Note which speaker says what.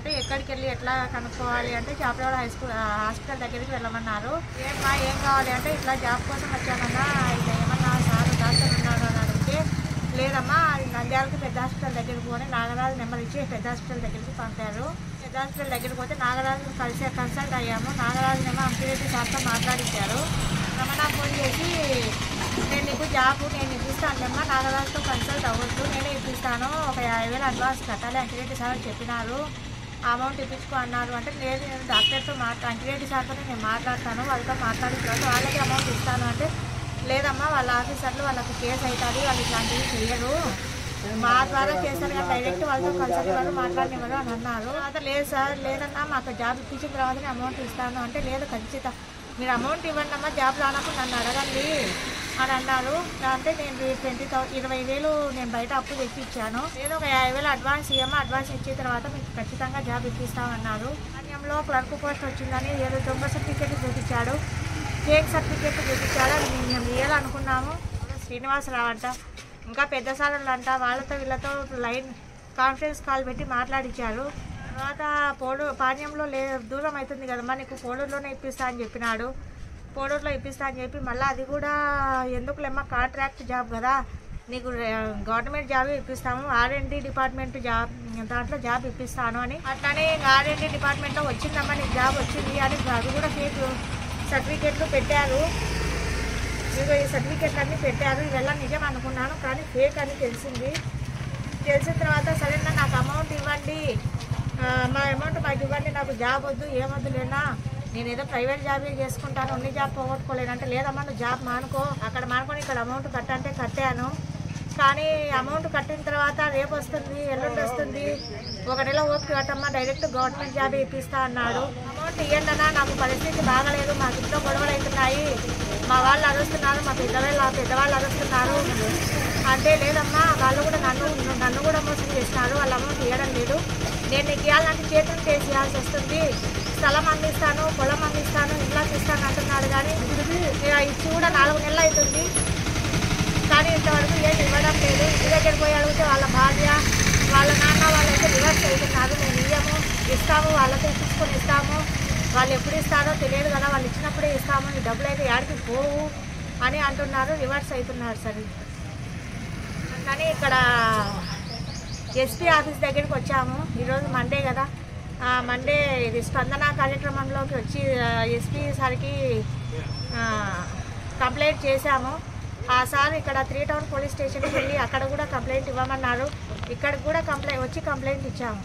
Speaker 1: అంటే ఎక్కడికి వెళ్ళి ఎట్లా కనుక్కోవాలి అంటే చాపలవాడ హాస్పిటల్ దగ్గరికి వెళ్ళమన్నారు. ఏమ్మా ఏం కావాలి అంటే ఇట్లా జాబ్ కోసం వచ్చానన్నా, ఇట్లా ఏమన్నా సార్ డాక్టర్ ఉన్నాడు అని అడిగితే, లేదమ్మా నంద్యాలకు పెద్ద హాస్పిటల్ దగ్గరికి పోని నాగరాజు నెంబర్ ఇచ్చి పెద్ద హాస్పిటల్ దగ్గరికి పంపారు. పెద్ద హాస్పిటల్ దగ్గరికి పోతే నాగరాజు కన్సల్ట్ అయ్యాము. నాగరాజునేమో అంకిరెడ్డి సార్తో మాట్లాడించారు. రమణ ఫోన్ చేసి, నేను నీకు జాబ్ నేను ఇప్పిస్తానులేమ్మా, నాగరాజుతో కన్సల్ట్ అవ్వద్దు, నేనే ఇప్పిస్తాను, ఒక 50,000 అడ్వాన్స్ కట్టాలి అంకిరెడ్డి సార్ చెప్పినారు, అమౌంట్ ఇప్పించుకో అన్నారు. అంటే నేను డాక్టర్తో అంకిరెడ్డి సార్తో నేను మాట్లాడతాను, వాళ్ళతో మాట్లాడిన తర్వాత వాళ్ళకి అమౌంట్ ఇస్తాను అంటే, లేదమ్మా వాళ్ళ ఆఫీసర్లు వాళ్ళకి కేసు అవుతుంది, వాళ్ళు ఇట్లాంటివి చేయరు, మా ద్వారా చేస్తారు కానీ డైరెక్ట్ వాళ్ళతో కన్సల్ట్ వాళ్ళు మాట్లాడినవారు అని అన్నారు. తర్వాత లేదు సార్, లేదన్నా మాకు జాబ్ ఇప్పించిన తర్వాతనే అమౌంట్ ఇస్తాను అంటే, లేదు ఖచ్చితంగా మీరు అమౌంట్ ఇవ్వండి అమ్మా, జాబ్ రానప్పుడు నన్ను అడగండి అని అన్నారు. అంటే నేను 20,000 నేను బయట అప్పు తెచ్చి ఇచ్చాను, ఏదో ఒక 50,000 అడ్వాన్స్ ఇవ్వమ్మా, అడ్వాన్స్ ఇచ్చిన తర్వాత మీకు ఖచ్చితంగా జాబ్ ఇప్పిస్తామన్నారు. కార్యంలో క్లర్క్ పోస్ట్ వచ్చిందని ఏదో దొంగ సర్టిఫికేట్ చూపించాడు, ఫేక్ సర్టిఫికేట్ చూపించాడు. అది మేము రియల్ అనుకున్నాము. శ్రీనివాసరావు అంట, ఇంకా పెద్ద సార్లు అంట, వాళ్ళతో వీళ్ళతో లైన్ కాన్ఫరెన్స్ కాల్ పెట్టి మాట్లాడించారు. తర్వాత పాణ్యంలో దూరం అవుతుంది కదమ్మా, నీకు పోడూరులోనే ఇప్పిస్తా అని చెప్పినాడు. పోడూరులో ఇప్పిస్తా అని చెప్పి మళ్ళీ అది కూడా ఎందుకులేమ్మా, కాంట్రాక్ట్ జాబ్ కదా, నీకు గవర్నమెంట్ జాబ్ ఇప్పిస్తాము, R&D డిపార్ట్మెంట్ జాబ్ దాంట్లో జాబ్ ఇప్పిస్తాను అని. అట్లానే R&D డిపార్ట్మెంట్లో వచ్చిందమ్మా నీకు జాబ్ వచ్చింది అని అది కూడా ఫేక్ సర్టిఫికేట్లు పెట్టారు. ఇదిగో ఈ సర్టిఫికేట్లు అన్నీ పెట్టారు. ఇవెల్లా నిజం అనుకున్నాను కానీ ఫేక్ అని తెలిసింది. తెలిసిన తర్వాత సరేనా నాకు అమౌంట్ ఇవ్వండి, మా అమౌంట్ మాకు ఇవ్వండి, నాకు జాబ్ వద్దు ఏమొద్దు లేనా, నేను ఏదో ప్రైవేట్ జాబే చేసుకుంటాను, ఉన్ని జాబ్ పోగొట్టుకోలేనంటే, లేదమ్మా నువ్వు జాబ్ మానుకో, అక్కడ మానుకొని ఇక్కడ అమౌంట్ కట్టంటే కట్టాను. కానీ అమౌంట్ కట్టిన తర్వాత రేపు వస్తుంది, ఎల్లుండి వస్తుంది, 1 నెల ఓపిక కట్టమ్మా, డైరెక్ట్ గవర్నమెంట్ జాబే ఇప్పిస్తా అన్నాడు. అమౌంట్ ఇవ్వండి అన్నా, నాకు పరిస్థితి బాగలేదు, మాకు ఇంట్లో గొడవలు అవుతున్నాయి, మా వాళ్ళు అరుస్తున్నారు, మా పెద్దవాళ్ళు అరుస్తున్నారు అంటే, లేదమ్మా వాళ్ళు కూడా నన్ను కూడా మోసం చేస్తున్నారు, వాళ్ళ అమౌంట్ ఇవ్వడం లేదు, నేను నీకు ఇవ్వాలంటే చేతులు చేయాల్సి వస్తుంది, స్థలం అందిస్తాను, పొలం అందిస్తాను, ఇల్లు ఇస్తాను అంటున్నాడు. కానీ ఇచ్చి కూడా 4 నెలలు అవుతుంది కానీ ఇంతవరకు ఏమి ఇవ్వడం లేదు. ఇంటి దగ్గర పోయి అడిగితే వాళ్ళ భార్య వాళ్ళ నాన్న వాళ్ళైతే రివర్స్ అవుతున్నారు, మేము ఇయ్యము, ఇస్తాము వాళ్ళతో ఇప్పించుకొని ఇస్తాము, వాళ్ళు ఎప్పుడు ఇస్తారో తెలియదు కదా, వాళ్ళు ఇచ్చినప్పుడే ఇస్తాము, ఈ డబ్బులు అయితే యాడికి పోవు అని అంటున్నారు, రివర్స్ అవుతున్నారు. సరే కానీ ఇక్కడ SP ఆఫీస్ దగ్గరికి వచ్చాము. ఈరోజు మండే కదా, మండే ఇది స్పందన కార్యక్రమంలోకి వచ్చి SP సార్కి కంప్లైంట్ చేశాము. ఆ సార్ ఇక్కడ 3 టౌన్ పోలీస్ స్టేషన్కి వెళ్ళి అక్కడ కూడా కంప్లైంట్ ఇవ్వమన్నారు, ఇక్కడ కూడా కంప్లైంట్ ఇచ్చాము.